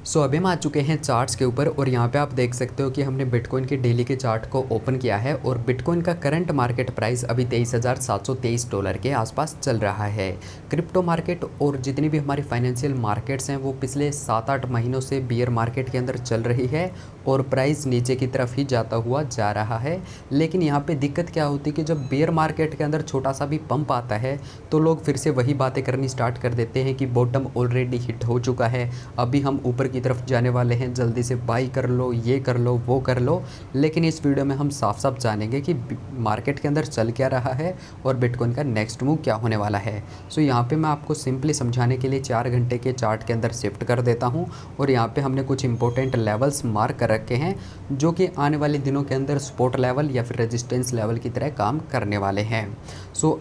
अभी हम आ चुके हैं चार्ट्स के ऊपर और यहाँ पे आप देख सकते हो कि हमने बिटकॉइन के डेली के चार्ट को ओपन किया है और बिटकॉइन का करंट मार्केट प्राइस अभी $23,723 के आसपास चल रहा है। क्रिप्टो मार्केट और जितनी भी हमारी फाइनेंशियल मार्केट्स हैं वो पिछले 7-8 महीनों से बियर मार्केट के अंदर चल रही है और प्राइस नीचे की तरफ ही जाता हुआ जा रहा है। लेकिन यहाँ पे दिक्कत क्या होती है कि जब बियर मार्केट के अंदर छोटा सा भी पंप आता है तो लोग फिर से वही बातें करनी स्टार्ट कर देते हैं कि बॉटम ऑलरेडी हिट हो चुका है, अभी हम ऊपर की तरफ जाने वाले हैं, जल्दी से बाई कर लो, ये कर लो, वो कर लो। लेकिन इस वीडियो में हम साफ साफ जानेंगे कि मार्केट के अंदर चल क्या रहा है और बिटकॉइन का नेक्स्ट मूव क्या होने वाला है। यहाँ पे मैं आपको सिंपली समझाने के लिए 4 घंटे के चार्ट के अंदर शिफ्ट कर देता हूँ और यहाँ पे हमने कुछ इंपॉर्टेंट लेवल्स मार्क कर रखे हैं जो कि आने वाले दिनों के अंदर सपोर्ट लेवल या फिर रेजिस्टेंस लेवल की तरह काम करने वाले हैं।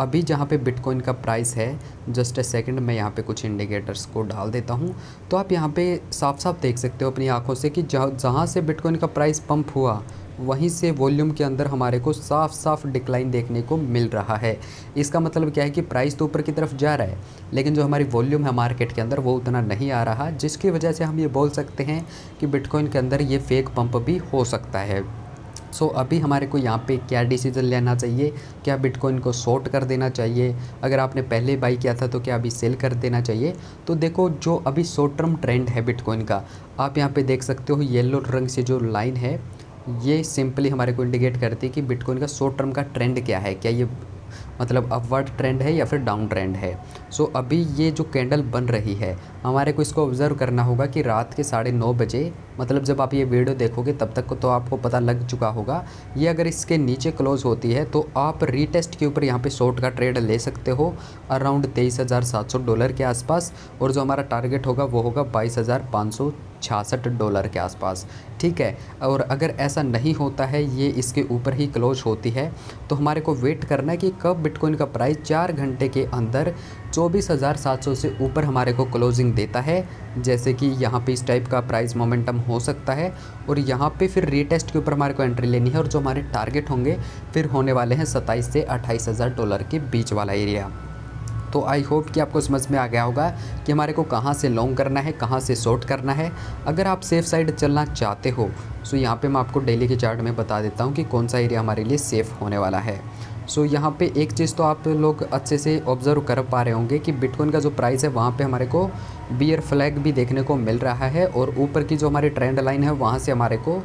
अभी जहाँ पे बिटकॉइन का प्राइस है, जस्ट अ सेकंड, मैं यहाँ पे कुछ इंडिकेटर्स को डाल देता हूँ। तो आप यहाँ पे साफ साफ देख सकते हो अपनी आंखों से कि जहाँ से बिटकॉइन का प्राइस पंप हुआ वहीं से वॉल्यूम के अंदर हमारे को साफ साफ डिक्लाइन देखने को मिल रहा है। इसका मतलब क्या है कि प्राइस तो ऊपर की तरफ जा रहा है लेकिन जो हमारी वॉल्यूम है मार्केट के अंदर वो उतना नहीं आ रहा, जिसकी वजह से हम ये बोल सकते हैं कि बिटकॉइन के अंदर ये फेक पंप भी हो सकता है। अभी हमारे को यहाँ पे क्या डिसीज़न लेना चाहिए, क्या बिटकॉइन को शॉर्ट कर देना चाहिए, अगर आपने पहले बाई किया था तो क्या अभी सेल कर देना चाहिए। तो देखो, जो अभी शॉर्ट टर्म ट्रेंड है बिटकॉइन का, आप यहाँ पे देख सकते हो येलो रंग से जो लाइन है ये सिंपली हमारे को इंडिकेट करती है कि बिटकॉइन का शॉर्ट टर्म का ट्रेंड क्या है, क्या ये मतलब अपवर्ड ट्रेंड है या फिर डाउन ट्रेंड है। अभी ये जो कैंडल बन रही है हमारे को इसको ऑब्ज़र्व करना होगा कि रात के 9:30 बजे, मतलब जब आप ये वीडियो देखोगे तब तक तो आपको पता लग चुका होगा, ये अगर इसके नीचे क्लोज होती है तो आप रीटेस्ट के ऊपर यहाँ पे शॉर्ट का ट्रेड ले सकते हो अराउंड $23,700 के आसपास, और जो हमारा टारगेट होगा वो होगा $22,566 के आसपास। ठीक है, और अगर ऐसा नहीं होता है, ये इसके ऊपर ही क्लोज होती है, तो हमारे को वेट करना है कि कब बिटकॉइन का प्राइस 4 घंटे के अंदर 24,700 से ऊपर हमारे को क्लोजिंग देता है। जैसे कि यहाँ पे इस टाइप का प्राइस मोमेंटम हो सकता है और यहाँ पे फिर रीटेस्ट के ऊपर हमारे को एंट्री लेनी है और जो हमारे टारगेट होंगे फिर होने वाले हैं $27,000 से $28,000 के बीच वाला एरिया। तो आई होप कि आपको समझ में आ गया होगा कि हमारे को कहाँ से लॉन्ग करना है, कहाँ से शॉर्ट करना है। अगर आप सेफ़ साइड चलना चाहते हो यहाँ पे मैं आपको डेली के चार्ट में बता देता हूँ कि कौन सा एरिया हमारे लिए सेफ़ होने वाला है। यहाँ पे एक चीज़ तो आप लोग अच्छे से ऑब्ज़र्व कर पा रहे होंगे कि बिटकॉइन का जो प्राइस है वहाँ पे हमारे को बियर फ्लैग भी देखने को मिल रहा है और ऊपर की जो हमारी ट्रेंड लाइन है वहाँ से हमारे को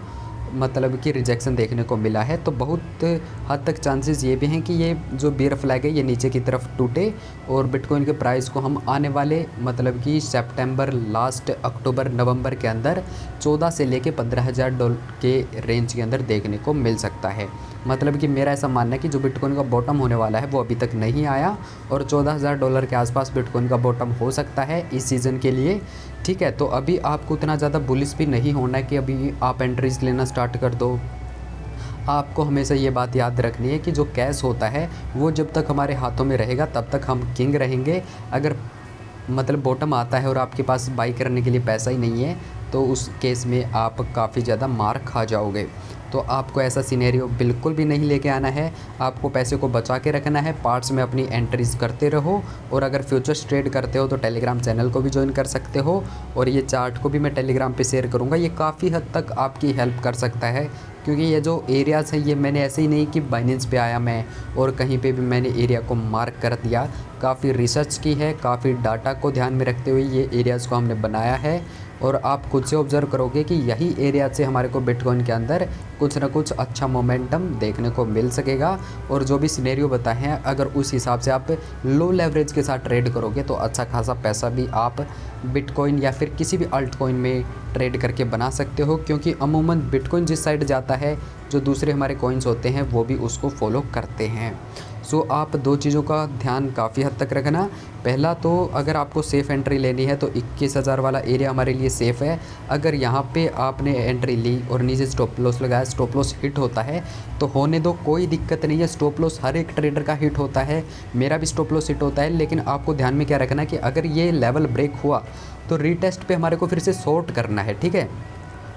मतलब कि रिजेक्शन देखने को मिला है। तो बहुत हद तक चांसेस ये भी हैं कि ये जो बियर फ्लैग है ये नीचे की तरफ टूटे और बिटकॉइन के प्राइस को हम आने वाले मतलब कि सितंबर लास्ट अक्टूबर नवंबर के अंदर 14 से लेके $15,000 के रेंज के अंदर देखने को मिल सकता है। मतलब कि मेरा ऐसा मानना है कि जो बिटकॉइन का बॉटम होने वाला है वो अभी तक नहीं आया और $14,000 के आसपास बिटकॉइन का बॉटम हो सकता है इस सीज़न के लिए। ठीक है, तो अभी आपको उतना ज़्यादा बुलिश भी नहीं होना है कि अभी आप एंट्रीज लेना स्टार्ट कर दो। आपको हमेशा ये बात याद रखनी है कि जो कैश होता है वो जब तक हमारे हाथों में रहेगा तब तक हम किंग रहेंगे। अगर मतलब बॉटम आता है और आपके पास बाई करने के लिए पैसा ही नहीं है तो उस केस में आप काफ़ी ज़्यादा मार खा जाओगे। तो आपको ऐसा सिनेरियो बिल्कुल भी नहीं लेके आना है, आपको पैसे को बचा के रखना है, पार्ट्स में अपनी एंट्रीज करते रहो। और अगर फ्यूचर्स ट्रेड करते हो तो टेलीग्राम चैनल को भी ज्वाइन कर सकते हो और ये चार्ट को भी मैं टेलीग्राम पे शेयर करूँगा। ये काफ़ी हद तक आपकी हेल्प कर सकता है क्योंकि ये जो एरियाज़ हैं ये मैंने ऐसे ही नहीं कि बाइनेंस पे आया मैं और कहीं पे भी मैंने एरिया को मार्क कर दिया, काफ़ी रिसर्च की है, काफ़ी डाटा को ध्यान में रखते हुए ये एरियाज़ को हमने बनाया है। और आप खुद से ऑब्ज़र्व करोगे कि यही एरिया से हमारे को बिटकॉइन के अंदर कुछ ना कुछ अच्छा मोमेंटम देखने को मिल सकेगा। और जो भी सिनेरियो बताए हैं अगर उस हिसाब से आप लो लेवरेज के साथ ट्रेड करोगे तो अच्छा खासा पैसा भी आप बिटकॉइन या फिर किसी भी अल्ट कॉइन में ट्रेड करके बना सकते हो, क्योंकि अमूमन बिटकॉइन जिस साइड जाता है जो दूसरे हमारे कॉइन्स होते हैं वो भी उसको फॉलो करते हैं। आप 2 चीज़ों का ध्यान काफ़ी हद तक रखना। पहला तो अगर आपको सेफ़ एंट्री लेनी है तो 21,000 वाला एरिया हमारे लिए सेफ़ है। अगर यहाँ पे आपने एंट्री ली और नीचे स्टॉप लॉस लगाया, स्टॉप लॉस हिट होता है तो होने दो, कोई दिक्कत नहीं है। स्टॉप लॉस हर एक ट्रेडर का हिट होता है, मेरा भी स्टॉप लॉस हिट होता है। लेकिन आपको ध्यान में क्या रखना है कि अगर ये लेवल ब्रेक हुआ तो रीटेस्ट पे हमारे को फिर से शॉर्ट करना है। ठीक है,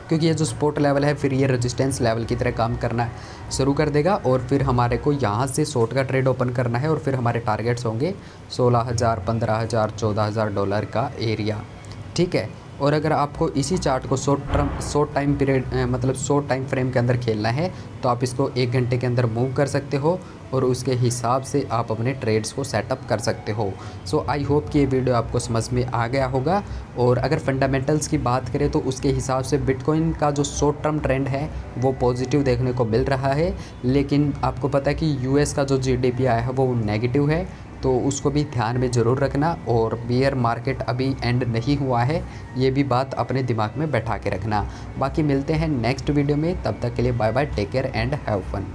क्योंकि ये जो सपोर्ट लेवल है फिर ये रेजिस्टेंस लेवल की तरह काम करना शुरू कर देगा और फिर हमारे को यहाँ से शॉर्ट का ट्रेड ओपन करना है और फिर हमारे टारगेट्स होंगे $16,000, $15,000, $14,000 का एरिया। ठीक है, और अगर आपको इसी चार्ट को शॉर्ट टाइम पीरियड मतलब शॉर्ट टाइम फ्रेम के अंदर खेलना है तो आप इसको 1 घंटे के अंदर मूव कर सकते हो और उसके हिसाब से आप अपने ट्रेड्स को सेटअप कर सकते हो। सो आई होप कि ये वीडियो आपको समझ में आ गया होगा। और अगर फंडामेंटल्स की बात करें तो उसके हिसाब से बिटकॉइन का जो शॉर्ट टर्म ट्रेंड है वो पॉजिटिव देखने को मिल रहा है, लेकिन आपको पता है कि यूएस का जो जीडीपी आया है वो नेगेटिव है, तो उसको भी ध्यान में ज़रूर रखना। और बियर मार्केट अभी एंड नहीं हुआ है, ये भी बात अपने दिमाग में बैठा के रखना। बाकी मिलते हैं नेक्स्ट वीडियो में, तब तक के लिए bye bye, take care and have fun.